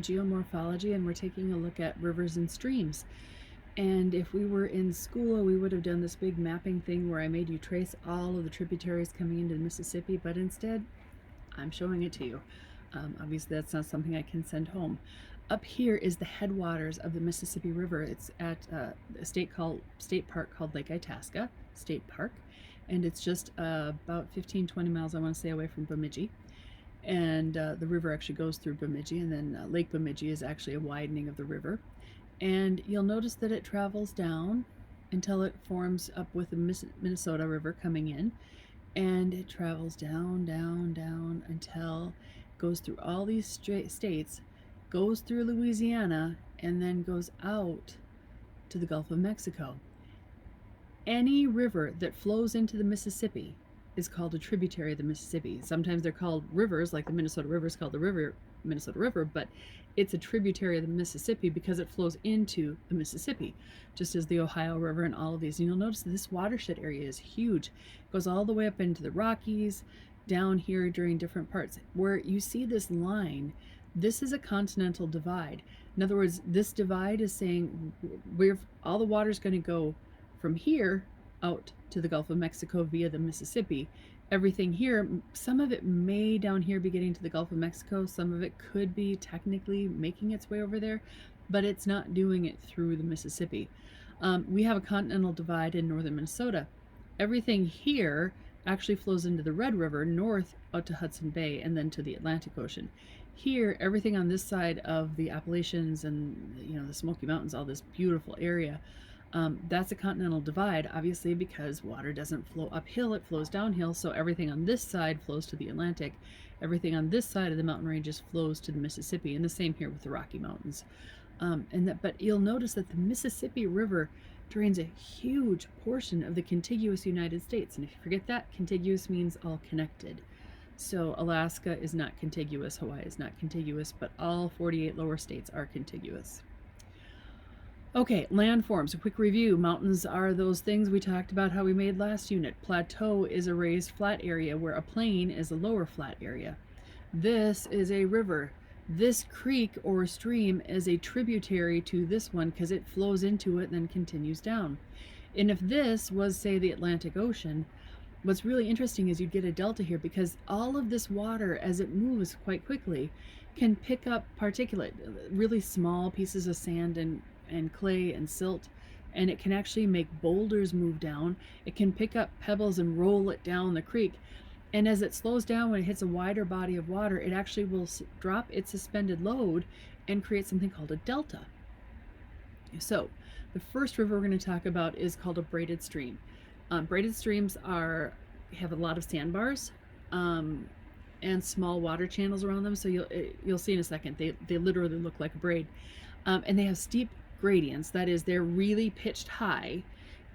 in geomorphology, and we're taking a look at rivers and streams. And if we were in school, we would have done this big mapping thing where I made you trace all of the tributaries coming into the Mississippi, but instead, I'm showing it to you. Obviously, that's not something I can send home. Up here is the headwaters of the Mississippi River. It's at a state park called Lake Itasca State Park, and it's just about 15-20 miles, I want to say, away from Bemidji. And the river actually goes through Bemidji, and then Lake Bemidji is actually a widening of the river. And you'll notice that it travels down until it forms up with the Minnesota River coming in, and it travels down, down, down until it goes through all these states, goes through Louisiana, and then goes out to the Gulf of Mexico. Any river that flows into the Mississippi is called a tributary of the Mississippi. Sometimes they're called rivers, like the Minnesota River is called the Minnesota River, but it's a tributary of the Mississippi because it flows into the Mississippi, just as the Ohio River and all of these. And you'll notice that this watershed area is huge. It goes all the way up into the Rockies, down here during different parts. Where you see this line, this is a continental divide. In other words, this divide is saying all the water is going to go from here out to the Gulf of Mexico via the Mississippi. Everything here, some of it may down here be getting to the Gulf of Mexico, some of it could be technically making its way over there, but it's not doing it through the Mississippi. We have a continental divide in northern Minnesota. Everything here actually flows into the Red River north out to Hudson Bay and then to the Atlantic Ocean. Here, everything on this side of the Appalachians and the Smoky Mountains, all this beautiful area, that's a continental divide, obviously, because water doesn't flow uphill, it flows downhill. So everything on this side flows to the Atlantic. Everything on this side of the mountain ranges flows to the Mississippi, and the same here with the Rocky Mountains. But you'll notice that the Mississippi River drains a huge portion of the contiguous United States. And if you forget that, contiguous means all connected. So Alaska is not contiguous, Hawaii is not contiguous, but all 48 lower states are contiguous. Okay, landforms, a quick review. Mountains are those things we talked about how we made last unit. Plateau is a raised flat area, where a plain is a lower flat area. This is a river. This creek or stream is a tributary to this one because it flows into it and then continues down. And if this was, say, the Atlantic Ocean, what's really interesting is you get a delta here because all of this water, as it moves quite quickly, can pick up particulate, really small pieces of sand and clay and silt, and it can actually make boulders move down. It can pick up pebbles and roll it down the creek. And as it slows down, when it hits a wider body of water, it actually will drop its suspended load and create something called a delta. So the first river we're going to talk about is called a braided stream. Braided streams have a lot of sandbars and small water channels around them. So you'll see in a second, they literally look like a braid. And they have steep gradients, that is, they're really pitched high,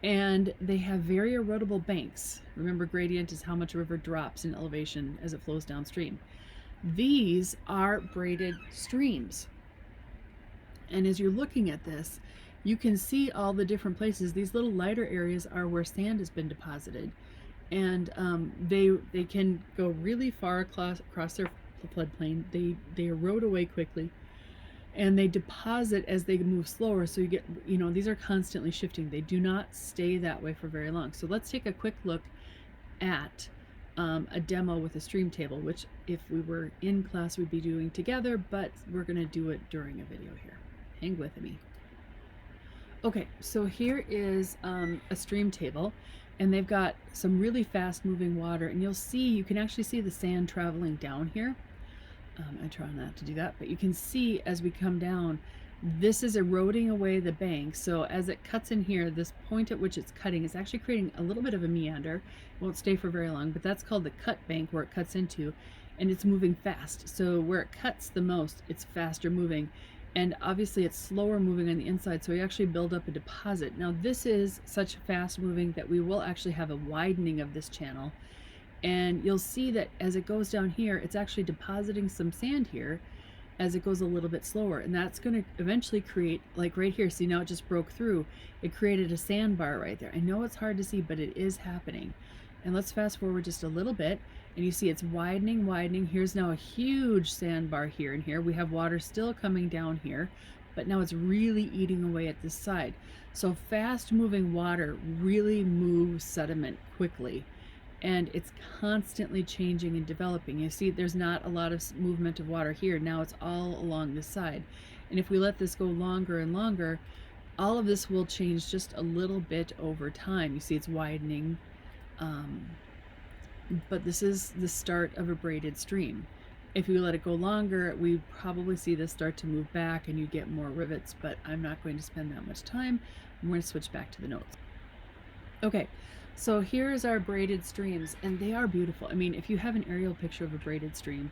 and they have very erodible banks. Remember, gradient is how much a river drops in elevation as it flows downstream. These are braided streams, and as you're looking at this, you can see all the different places. These little lighter areas are where sand has been deposited, and they can go really far across their floodplain. They erode away quickly, and they deposit as they move slower. So you get, these are constantly shifting. They do not stay that way for very long. So let's take a quick look at a demo with a stream table, which if we were in class, we'd be doing together, but we're going to do it during a video here. Hang with me. Okay, so here is a stream table, and they've got some really fast moving water, and you can actually see the sand traveling down here. I try not to do that, but you can see as we come down, this is eroding away the bank. So as it cuts in here, this point at which it's cutting is actually creating a little bit of a meander. It won't stay for very long, but that's called the cut bank, where it cuts into, and it's moving fast. So where it cuts the most, it's faster moving, and obviously it's slower moving on the inside, so we actually build up a deposit. Now this is such fast moving that we will actually have a widening of this channel. And you'll see that as it goes down here, it's actually depositing some sand here as it goes a little bit slower. And that's going to eventually create, like right here, see now it just broke through. It created a sandbar right there. I know it's hard to see, but it is happening. And let's fast forward just a little bit, and you see it's widening, widening. Here's now a huge sandbar here and here. We have water still coming down here, but now it's really eating away at this side. So fast moving water really moves sediment quickly, and it's constantly changing and developing. You see there's not a lot of movement of water here. Now it's all along this side. And if we let this go longer and longer, all of this will change just a little bit over time. You see it's widening, but this is the start of a braided stream. If you let it go longer, we probably see this start to move back and you get more rivets, but I'm not going to spend that much time. I'm going to switch back to the notes. Okay, so here's our braided streams, and they are beautiful. I mean, if you have an aerial picture of a braided stream,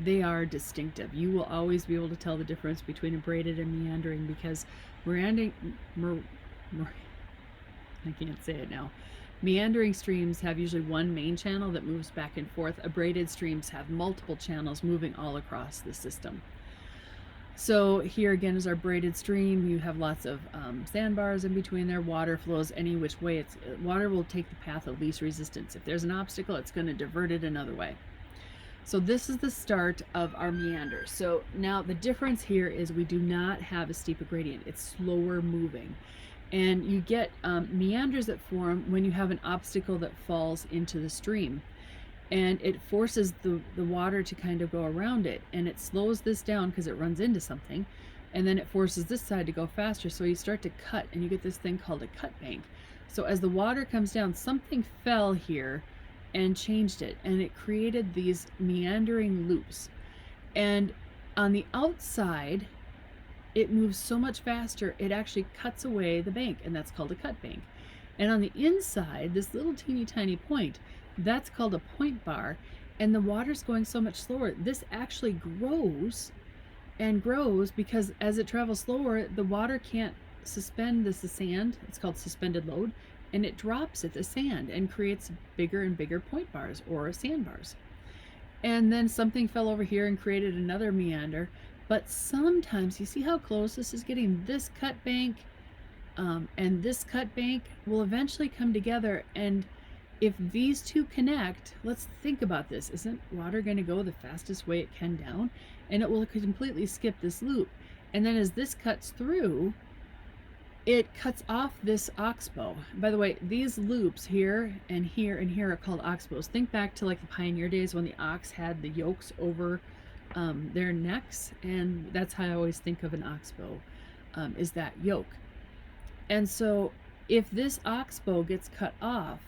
they are distinctive. You will always be able to tell the difference between a braided and meandering, because I can't say it now. Meandering streams have usually one main channel that moves back and forth. A braided streams have multiple channels moving all across the system. So here again is our braided stream. You have lots of sandbars in between there. Water flows any which way. Water will take the path of least resistance. If there's an obstacle, it's going to divert it another way. So this is the start of our meander. So now the difference here is we do not have a steeper gradient. It's slower moving. And you get meanders that form when you have an obstacle that falls into the stream. And it forces the water to kind of go around it. And it slows this down because it runs into something. And then it forces this side to go faster. So you start to cut, and you get this thing called a cut bank. So as the water comes down, something fell here and changed it, and it created these meandering loops. And on the outside, it moves so much faster, it actually cuts away the bank, and that's called a cut bank. And on the inside, this little teeny tiny point, that's called a point bar, and the water's going so much slower. This actually grows and grows because as it travels slower, the water can't suspend the sand. It's called suspended load. And it drops at the sand and creates bigger and bigger point bars or sandbars. And then something fell over here and created another meander. But sometimes, you see how close this is getting? This cut bank and this cut bank will eventually come together. And if these two connect, let's think about this. Isn't water going to go the fastest way it can down? And it will completely skip this loop. And then as this cuts through, it cuts off this oxbow. By the way, these loops here and here and here are called oxbows. Think back to like the pioneer days when the ox had the yokes over their necks, and that's how I always think of an oxbow, is that yoke. And so if this oxbow gets cut off,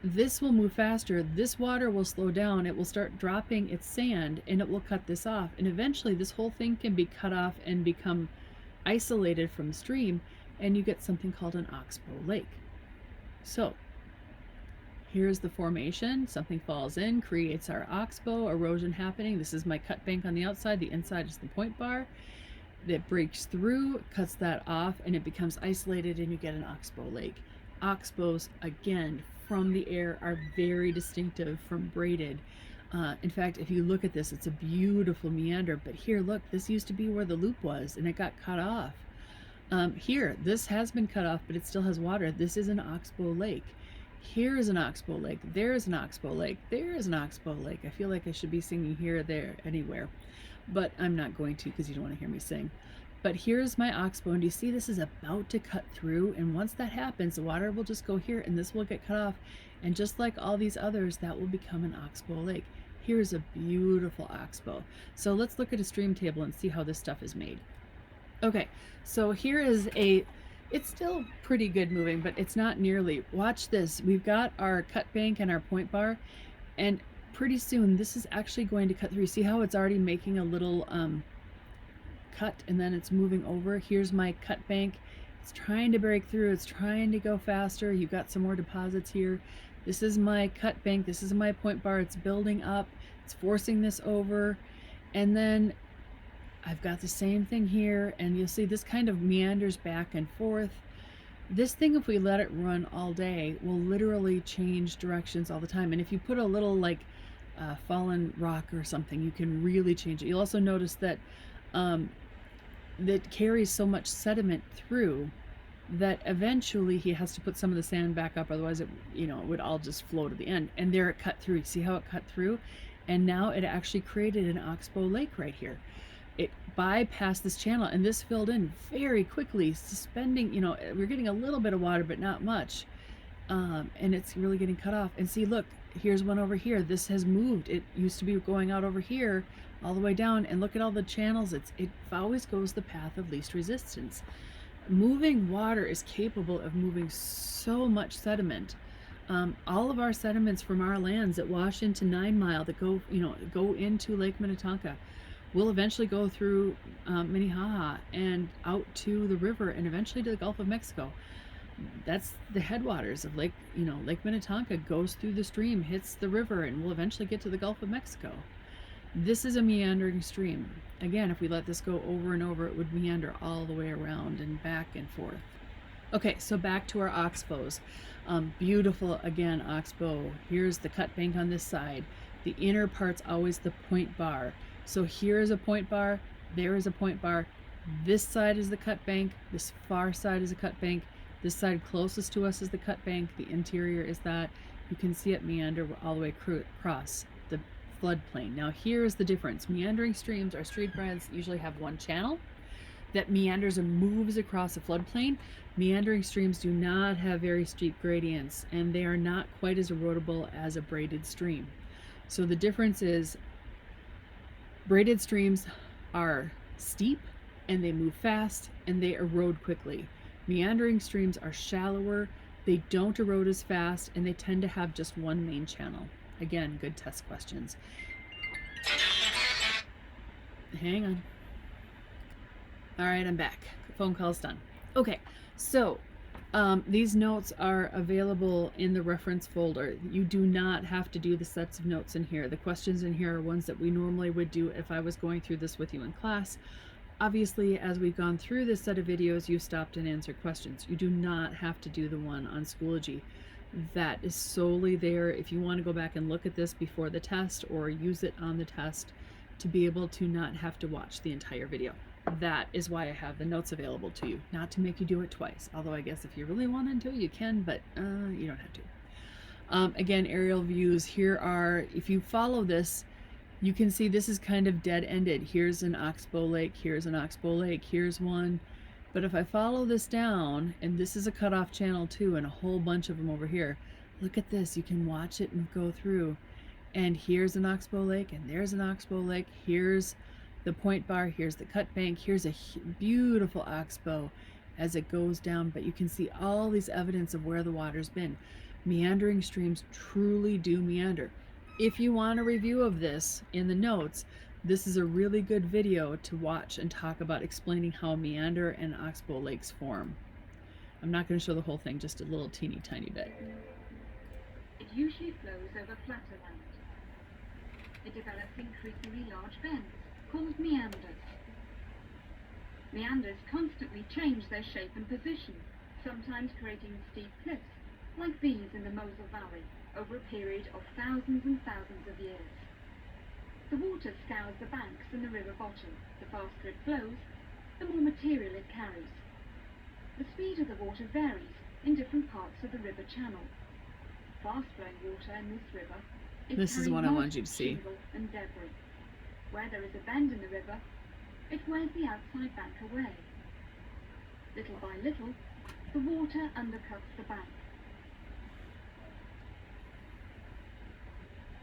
this will move faster. This water will slow down. It will start dropping its sand, and it will cut this off. And eventually this whole thing can be cut off and become isolated from the stream, and you get something called an oxbow lake. So here's the formation. Something falls in, creates our oxbow, erosion happening. This is my cut bank on the outside. The inside is the point bar. That breaks through, cuts that off, and it becomes isolated, and you get an oxbow lake. Oxbows, again, from the air are very distinctive from braided. In fact, if you look at this, it's a beautiful meander. But here, look, this used to be where the loop was, and it got cut off. Here, this has been cut off, but it still has water. This is an oxbow lake. Here is an oxbow lake. There is an oxbow lake. There is an oxbow lake. I feel like I should be singing here, there, anywhere. But I'm not going to, because you don't want to hear me sing. But here's my oxbow, and you see this is about to cut through, and once that happens, the water will just go here, and this will get cut off. And just like all these others, that will become an oxbow lake. Here's a beautiful oxbow. So let's look at a stream table and see how this stuff is made. Okay, so here is it's still pretty good moving, but it's not nearly. Watch this. We've got our cut bank and our point bar, and pretty soon this is actually going to cut through. See how it's already making a little cut, and then it's moving over. Here's my cut bank. It's trying to break through. It's trying to go faster. You've got some more deposits here. This is my cut bank. This is my point bar. It's building up. It's forcing this over. And then I've got the same thing here. And you'll see this kind of meanders back and forth. This thing, if we let it run all day, will literally change directions all the time. And if you put a little like fallen rock or something, you can really change it. You'll also notice that that carries so much sediment through that eventually he has to put some of the sand back up, otherwise it, it would all just flow to the end. And there it cut through. You see how it cut through? And now it actually created an oxbow lake right here. It bypassed this channel, and this filled in very quickly, suspending, we're getting a little bit of water, but not much. And it's really getting cut off. And see, look, here's one over here. This has moved. It used to be going out over here all the way down, and look at all the channels. It always goes the path of least resistance. Moving water is capable of moving so much sediment. All of our sediments from our lands that wash into 9 Mile, that go into Lake Minnetonka, will eventually go through Minnehaha and out to the river and eventually to the Gulf of Mexico. That's the headwaters of Lake Minnetonka, goes through the stream, hits the river, and will eventually get to the Gulf of Mexico. This is a meandering stream. Again, if we let this go over and over, it would meander all the way around and back and forth. Okay, so back to our oxbows. Beautiful, again, oxbow. Here's the cut bank on this side. The inner part's always the point bar. So here is a point bar, there is a point bar. This side is the cut bank, this far side is a cut bank. This side closest to us is the cut bank. The interior is that. You can see it meander all the way across the floodplain. Now here's the difference. Meandering streams, our stream beds usually have one channel that meanders and moves across the floodplain. Meandering streams do not have very steep gradients, and they are not quite as erodible as a braided stream. So the difference is braided streams are steep and they move fast and they erode quickly. Meandering streams are shallower, they don't erode as fast, and they tend to have just one main channel. Again, good test questions. Hang on. All right, I'm back. Phone call's done. Okay, so these notes are available in the reference folder. You do not have to do the sets of notes in here. The questions in here are ones that we normally would do if I was going through this with you in class. Obviously, as we've gone through this set of videos, you've stopped and answered questions. You do not have to do the one on Schoology. That is solely there if you want to go back and look at this before the test or use it on the test to be able to not have to watch the entire video. That is why I have the notes available to you, not to make you do it twice. Although I guess if you really wanted to, you can, but you don't have to. Again, aerial views. Here are, if you follow this, you can see this is kind of dead-ended. Here's an oxbow lake, here's an oxbow lake, here's one. But if I follow this down, and this is a cutoff channel too, and a whole bunch of them over here, look at this, you can watch it and go through. And here's an oxbow lake, and there's an oxbow lake, here's the point bar, here's the cut bank, here's a beautiful oxbow as it goes down, but you can see all these evidence of where the water's been. Meandering streams truly do meander. If you want a review of this in the notes, this is a really good video to watch and talk about explaining how meander and oxbow lakes form. I'm not going to show the whole thing, just a little teeny tiny bit. It usually flows over flatter land. It develops increasingly large bends, called meanders. Meanders constantly change their shape and position, sometimes creating steep cliffs, like these in the Mosel Valley, over a period of thousands and thousands of years. The water scours the banks and the river bottom. The faster it flows, the more material it carries. The speed of the water varies in different parts of the river channel. Fast-flowing water in this river This is what I want you to see. And debris. Where there is a bend in the river, it wears the outside bank away. Little by little, the water undercuts the bank.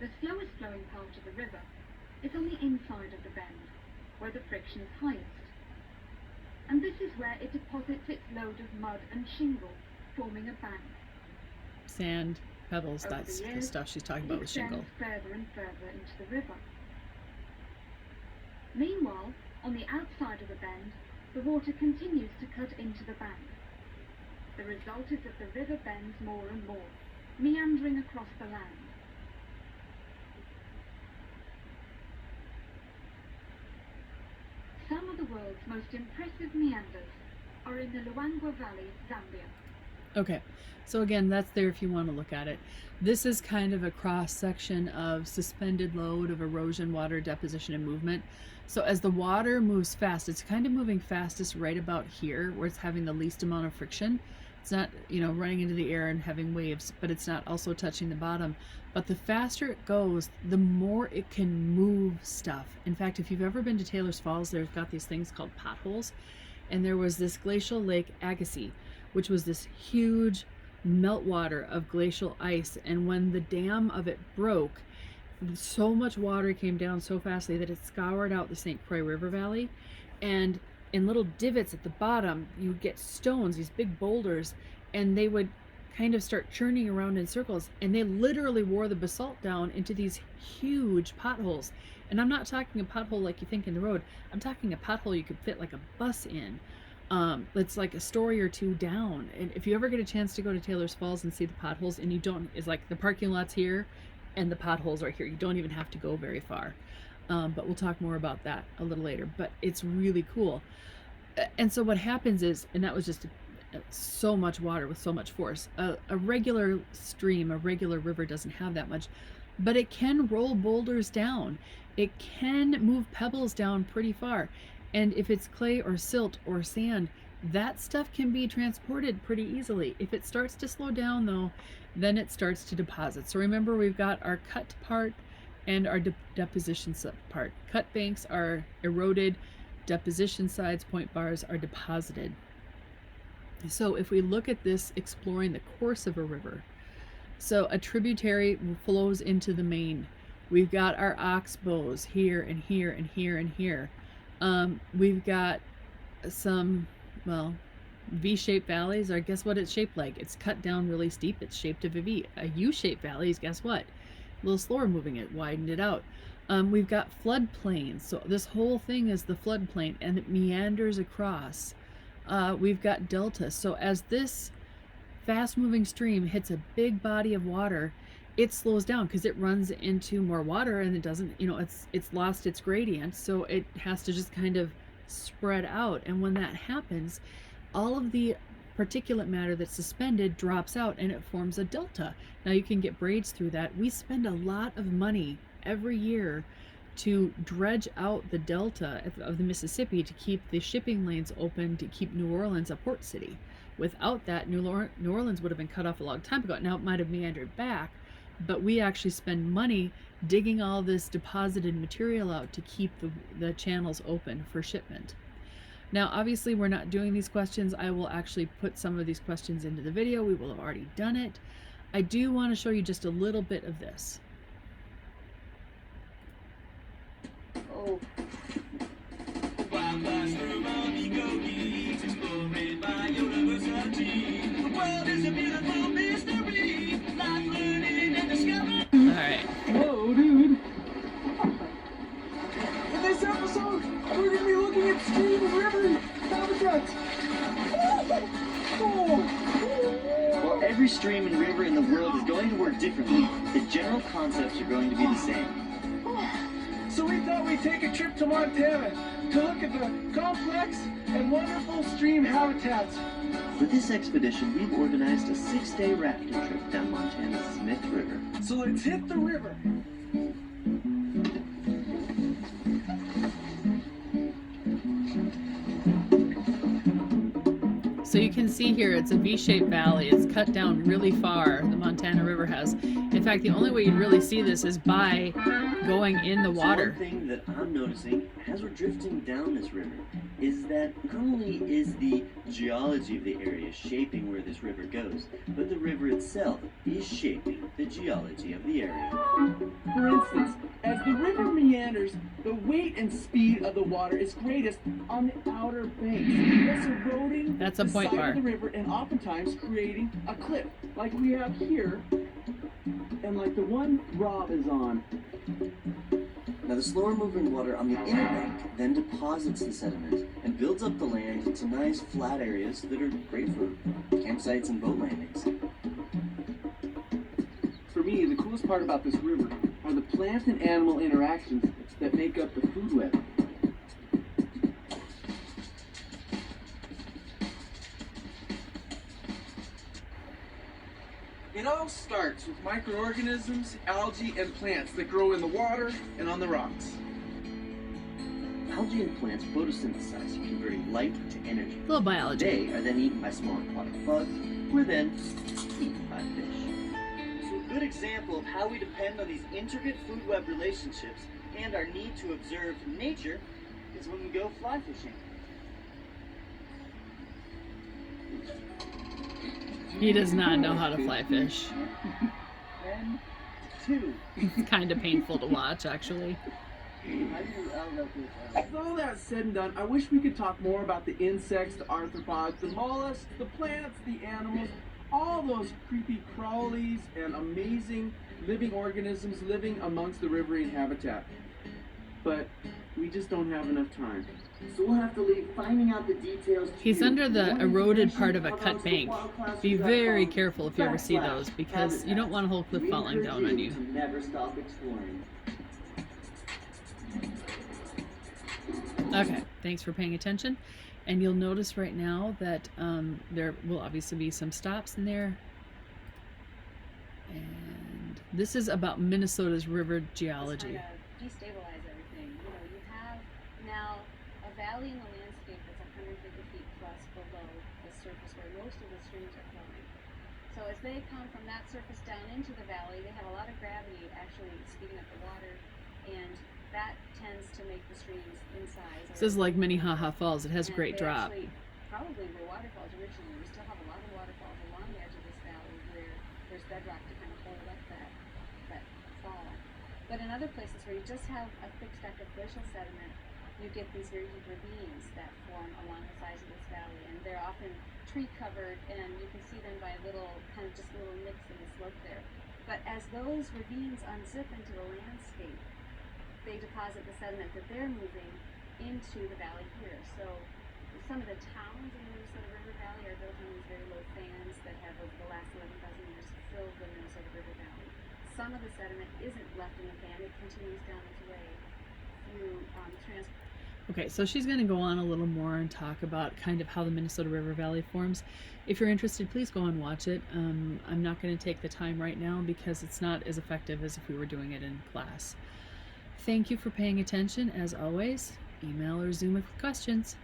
The slowest flowing part of the river is on the inside of the bend, where the friction is highest. And this is where it deposits its load of mud and shingle, forming a bank. Sand, pebbles, that's the stuff she's talking about with shingle. It extends further and further into the river. Meanwhile, on the outside of the bend, the water continues to cut into the bank. The result is that the river bends more and more, meandering across the land. Some of the world's most impressive meanders are in the Luangwa Valley, Zambia. Okay, so again, that's there if you want to look at it. This is kind of a cross section of suspended load of erosion, water deposition, and movement. So as the water moves fast, it's kind of moving fastest right about here where it's having the least amount of friction. It's not, running into the air and having waves, but it's not also touching the bottom. But the faster it goes, the more it can move stuff. In fact, if you've ever been to Taylor's Falls, they've got these things called potholes. And there was this glacial lake Agassiz, which was this huge meltwater of glacial ice. And when the dam of it broke, so much water came down so fastly that it scoured out the St. Croix River Valley. And in little divots at the bottom, you would get stones, these big boulders, and they would kind of start churning around in circles. And they literally wore the basalt down into these huge potholes. And I'm not talking a pothole like you think in the road. I'm talking a pothole you could fit like a bus in. It's like a story or two down. And if you ever get a chance to go to Taylor's Falls and see the potholes, and it's like the parking lot's here and the potholes are here. You don't even have to go very far. But we'll talk more about that a little later. But it's really cool. And so what happens is, and that was just so much water with so much force. A regular stream, a regular river doesn't have that much, but it can roll boulders down. It can move pebbles down pretty far. And if it's clay or silt or sand, that stuff can be transported pretty easily. If it starts to slow down though, then it starts to deposit. So remember, we've got our cut part and our deposition part. Cut banks are eroded, deposition sides, point bars are deposited. So if we look at this, exploring the course of a river, so a tributary flows into the main. We've got our oxbows here and here and here and here. We've got some, V-shaped valleys, or guess what it's shaped like? It's cut down really steep. It's shaped of a V. A U-shaped valley is, guess what? A little slower moving it, widened it out. We've got floodplains. So this whole thing is the floodplain, and it meanders across. We've got deltas. So as this fast-moving stream hits a big body of water, it slows down because it runs into more water, and it doesn't, it's lost its gradient, so it has to just kind of spread out. And when that happens, all of the particulate matter that's suspended drops out and it forms a delta. Now you can get braids through that. We spend a lot of money every year to dredge out the delta of the Mississippi to keep the shipping lanes open, to keep New Orleans a port city. Without that, New Orleans would have been cut off a long time ago. Now it might have meandered back, but we actually spend money digging all this deposited material out to keep the channels open for shipment. Now, obviously, we're not doing these questions. I will actually put some of these questions into the video. We will have already done it. I do want to show you just a little bit of this. Oh. Alright. Whoa, dude. In this episode, we're going to be looking at stream and river habitats. While every stream and river in the world is going to work differently, the general concepts are going to be the same. So we thought we'd take a trip to Montana to look at the complex and wonderful stream habitats. For this expedition, we've organized a 6-day rafting trip down Montana's Smith River. So let's hit the river. So you can see here, it's a V-shaped valley. It's cut down really far, the Montana River has. In fact, the only way you'd really see this is by going in the water. So one thing that I'm noticing as we're drifting down this river is that not only is the geology of the area shaping where this river goes, but the river itself is shaping the geology of the area. For instance, as the river meanders, the weight and speed of the water is greatest on the outer banks, thus eroding That's a the point side bar. of the river and oftentimes creating a cliff, like we have here, and like the one Rob is on. Now the slower moving water on the inner bank then deposits the sediment and builds up the land into nice flat areas that are great for campsites and boat landings. For me, the coolest part about this river are the plant and animal interactions that make up the food web. It all starts with microorganisms, algae, and plants that grow in the water and on the rocks. Algae and plants photosynthesize, converting light to energy. A little biology. They are then eaten by small aquatic bugs, who are then eaten by fish. So a good example of how we depend on these intricate food web relationships and our need to observe nature is when we go fly fishing. He does not know how to fly fish. And two. It's kind of painful to watch, actually. With all that said and done, I wish we could talk more about the insects, the arthropods, the mollusks, the plants, the animals, all those creepy crawlies and amazing living organisms living amongst the riverine habitat. But we just don't have enough time. So we'll have to leave finding out the details. He's under the eroded part of a cut bank. Be very careful if you ever see those, because you don't want a whole cliff falling down on you. Never stop exploring. Okay, thanks for paying attention. And you'll notice right now that there will obviously be some stops in there. And this is about Minnesota's river geology. Kind of destabilize everything. You know, you have now a valley in the landscape that's 150 feet plus below the surface where most of the streams are flowing. So as they come from that surface down into the valley, they have a lot of gravity actually speeding up the water, and that tends to make the streams in size. This is like Minnehaha Falls. It has a great drop. Probably were waterfalls originally. We still have a lot of waterfalls along the edge of this valley where there's bedrock to kind of hold up that fall. But in other places where you just have a thick stack of glacial sediment, you get these very deep ravines that form along the sides of this valley, and they're often tree covered, and you can see them by little nicks in the slope there. But as those ravines unzip into the landscape, they deposit the sediment that they're moving into the valley here. So some of the towns in the Minnesota River Valley are built on these very low fans that have over the last 11,000 years filled the Minnesota River Valley. Some of the sediment isn't left in the fan, it continues down its way through transport. Okay, so she's going to go on a little more and talk about kind of how the Minnesota River Valley forms. If you're interested, please go and watch it. I'm not going to take the time right now because it's not as effective as if we were doing it in class. Thank you for paying attention. As always, email or Zoom with questions.